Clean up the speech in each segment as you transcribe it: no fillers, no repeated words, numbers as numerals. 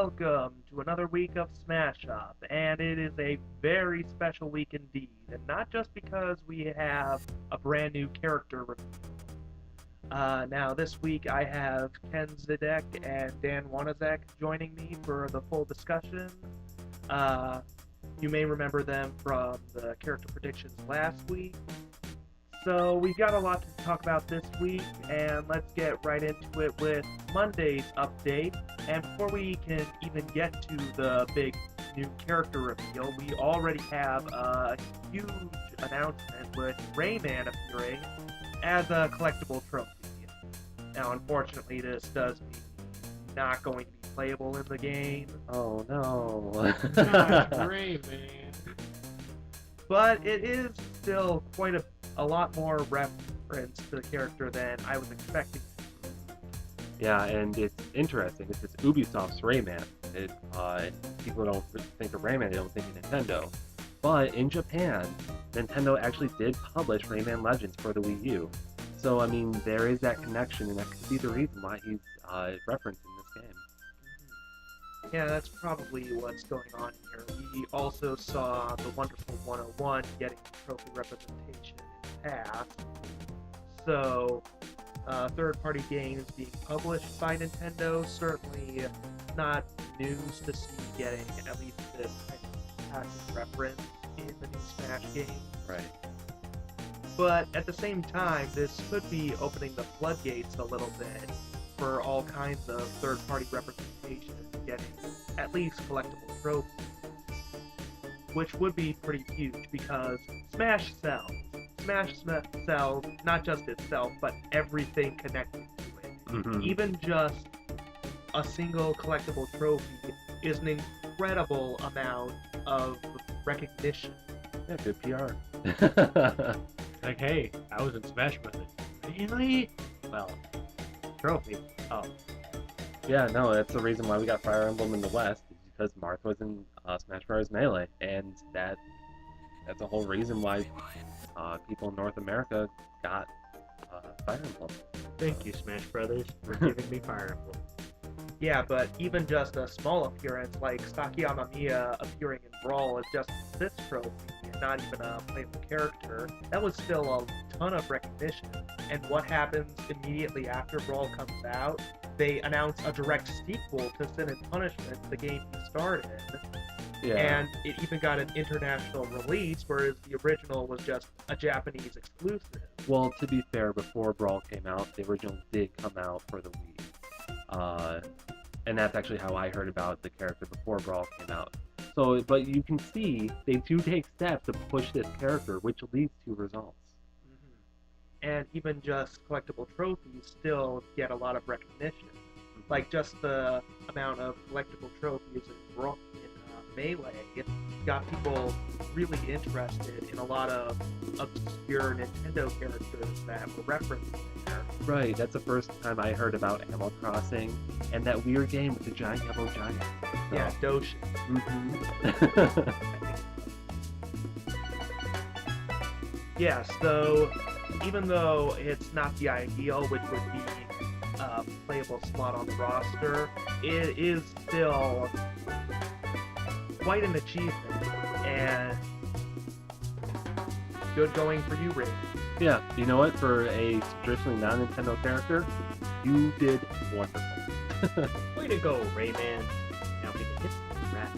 welcome to another week of Smash Up, and it is a very special week indeed, and not just because we have a brand new character reveal. Now this week I have Ken Zidek and Dan Wanazek joining me for the full discussion. Uh, you may remember them from the character predictions last week. So we've got a lot to talk about this week, and let's get right into it with Monday's update. And before we can even get to the big new character reveal, we already have a huge announcement with Rayman appearing as a collectible trophy. Now, unfortunately, this does mean not going to be playable in the game. Oh no. Not Rayman. But it is still quite a lot more reference to the character than I was expecting. Yeah, and it's interesting. It's Ubisoft's Rayman. People don't think of Rayman, they don't think of Nintendo. But in Japan, Nintendo actually did publish Rayman Legends for the Wii U. So, I mean, there is that connection, and that could be the reason why he's referenced in this game. Yeah, that's probably what's going on here. We also saw the Wonderful 101 getting trophy representation in the past. So, third-party games being published by Nintendo, certainly not news to see getting at least this kind of passing reference in the new Smash game. Right. But at the same time, this could be opening the floodgates a little bit for all kinds of third-party representation getting at least collectible trophies, which would be pretty huge because Smash sells. Smash sells not just itself, but everything connected to it. Mm-hmm. Even just a single collectible trophy is an incredible amount of recognition. Yeah, good PR. Like, hey, I was in Smash Brothers. Really? Well, trophy. Oh. Yeah, no, that's the reason why we got Fire Emblem in the West, is because Marth was in Smash Bros. Melee, and that's the whole reason why people in North America got Fire Emblem. Thank you, Smash Brothers, for giving me Fire Emblem. Yeah, but even just a small appearance like Sakiyama Miya appearing in Brawl as just this trophy and not even a playable character, that was still a ton of recognition. And what happens immediately after Brawl comes out? They announce a direct sequel to Sin and Punishment, the game he started. Yeah. And it even got an international release, whereas the original was just a Japanese exclusive. Well, to be fair, before Brawl came out, the original did come out for the Wii. And that's actually how I heard about the character before Brawl came out. So, but you can see they do take steps to push this character, which leads to results. And even just collectible trophies still get a lot of recognition. Like just the amount of collectible trophies in Melee got people really interested in a lot of obscure Nintendo characters that were referenced there. Right, that's the first time I heard about Animal Crossing and that weird game with the giant yellow giant. So. Yeah, Doshin. Mm-hmm. Yeah, so even though it's not the ideal, which would be a playable slot on the roster, it is still quite an achievement, and good going for you, Ray. Yeah, you know what? For a traditionally non-Nintendo character, you did wonderful. Way to go, Rayman. Now we can hit the rat.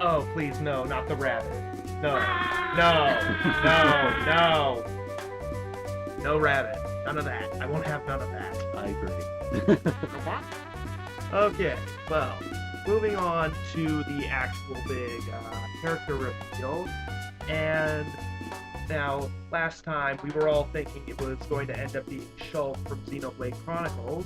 Oh, please, no, not the rabbit. No, no, no, no. No rabbit. None of that. I won't have none of that. I agree. Okay, well, moving on to the actual big character reveal. And now, last time we were all thinking it was going to end up being Shulk from Xenoblade Chronicles,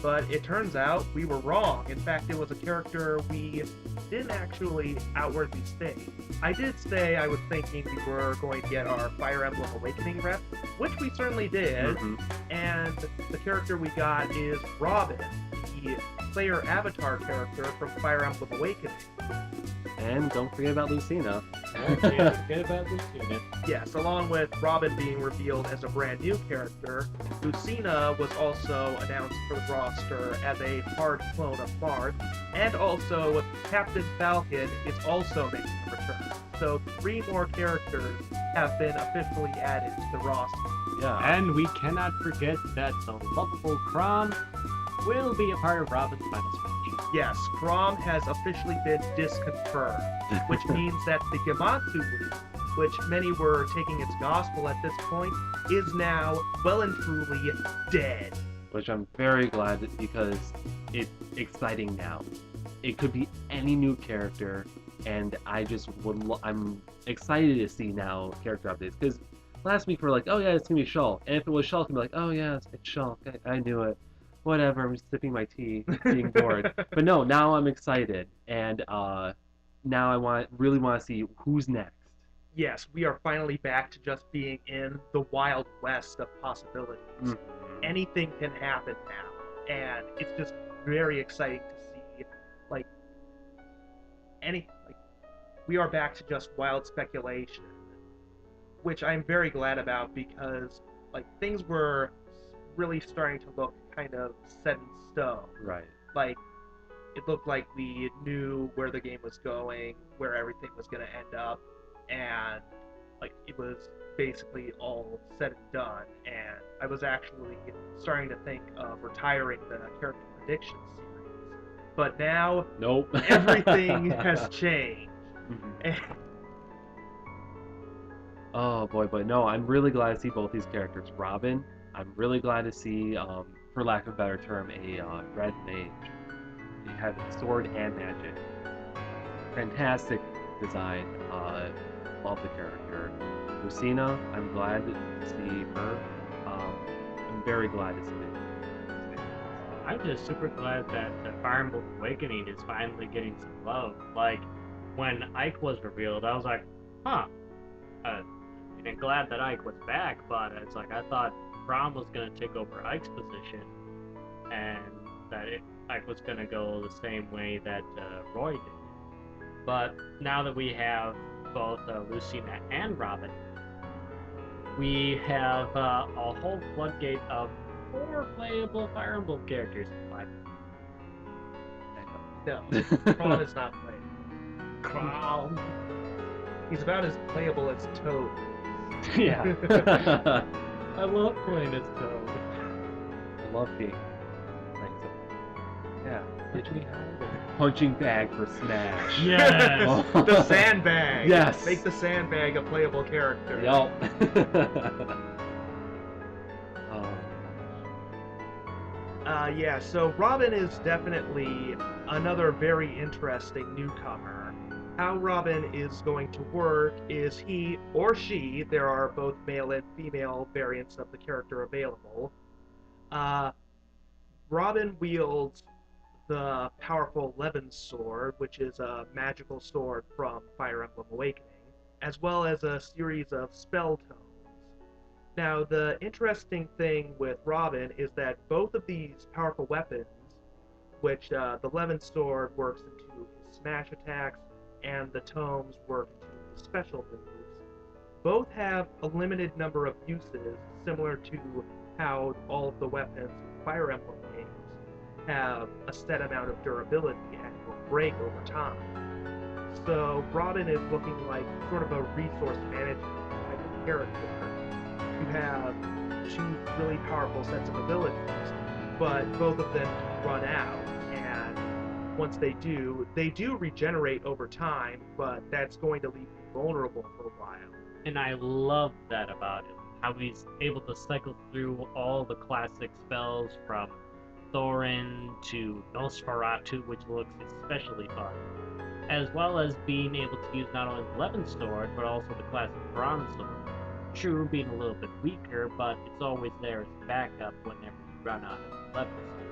but it turns out we were wrong. In fact, it was a character we didn't actually outwardly state. I did say I was thinking we were going to get our Fire Emblem Awakening rep, which we certainly did, and the character we got is Robin, the player avatar character from Fire Emblem Awakening. And don't forget about Lucina. Yeah, forget about this unit. Yes, along with Robin being revealed as a brand new character, Lucina was also announced for the roster as a hard clone of Marth, and also Captain Falcon is also making a return. So 3 more characters have been officially added to the roster. Yeah. And we cannot forget that the lovable Crom will be a part of Robin's final speech. Yes, Crom has officially been disconfirmed, which means that the Gematsu loop, which many were taking its gospel at this point, is now well and truly dead. Which I'm very glad that because it's exciting now. It could be any new character, and I just I'm excited to see now character updates because last week we were like, oh yeah, it's gonna be Shulk, and if it was Shulk, I'd be like, oh yeah, it's Shulk. I knew it. Whatever, I'm just sipping my tea, being bored. But no, now I'm excited, and now I really want to see who's next. Yes, we are finally back to just being in the Wild West of possibilities. Anything can happen now, and it's just very exciting to see, like, we are back to just wild speculation, which I'm very glad about because, like, things were really starting to look kind of set in stone. Right. Like, it looked like we knew where the game was going, where everything was going to end up, and like it was basically all said and done. And I was actually starting to think of retiring the character prediction series, but now Nope. everything has changed. And Oh boy, but no, I'm really glad to see both these characters. Robin, I'm really glad to see, for lack of a better term, a red mage. You have sword and magic. Fantastic design. Love the character. Lucina, I'm glad to see her. I'm very glad to see it. I'm just super glad that the Fire Emblem Awakening is finally getting some love. Like, when Ike was revealed, I was like, huh. And glad that Ike was back, but it's like I thought Braum was going to take over Ike's position, and that Ike was going to go the same way that Roy did. But now that we have both Lucina and Robin, we have a whole floodgate of 4 playable Fire Emblem characters. no, Kron is not playable. Crom. He's about as playable as Toad. Yeah. I love playing as Toad. I love being yeah. Punching bag for Smash. Yes. The sandbag. Yes. Make the sandbag a playable character. Yup. Yeah, so Robin is definitely another very interesting newcomer. How Robin is going to work is he or she, there are both male and female variants of the character available. Robin wields the powerful Levin sword, which is a magical sword from Fire Emblem Awakening, as well as a series of spell tomes. Now, the interesting thing with Robin is that both of these powerful weapons, which the Levin sword works into his smash attacks, and the tomes work into his special moves, both have a limited number of uses, similar to how all of the weapons in Fire Emblem games have a set amount of durability and will break over time. So Robin is looking like sort of a resource management type of character. You have 2 really powerful sets of abilities, but both of them run out, and once they do regenerate over time, but that's going to leave you vulnerable for a while. And I love that about him. How he's able to cycle through all the classic spells from Thorin to Nosferatu, which looks especially fun, as well as being able to use not only the Levin sword, but also the classic bronze sword. True, being a little bit weaker, but it's always there as a backup whenever you run out of the Levin sword.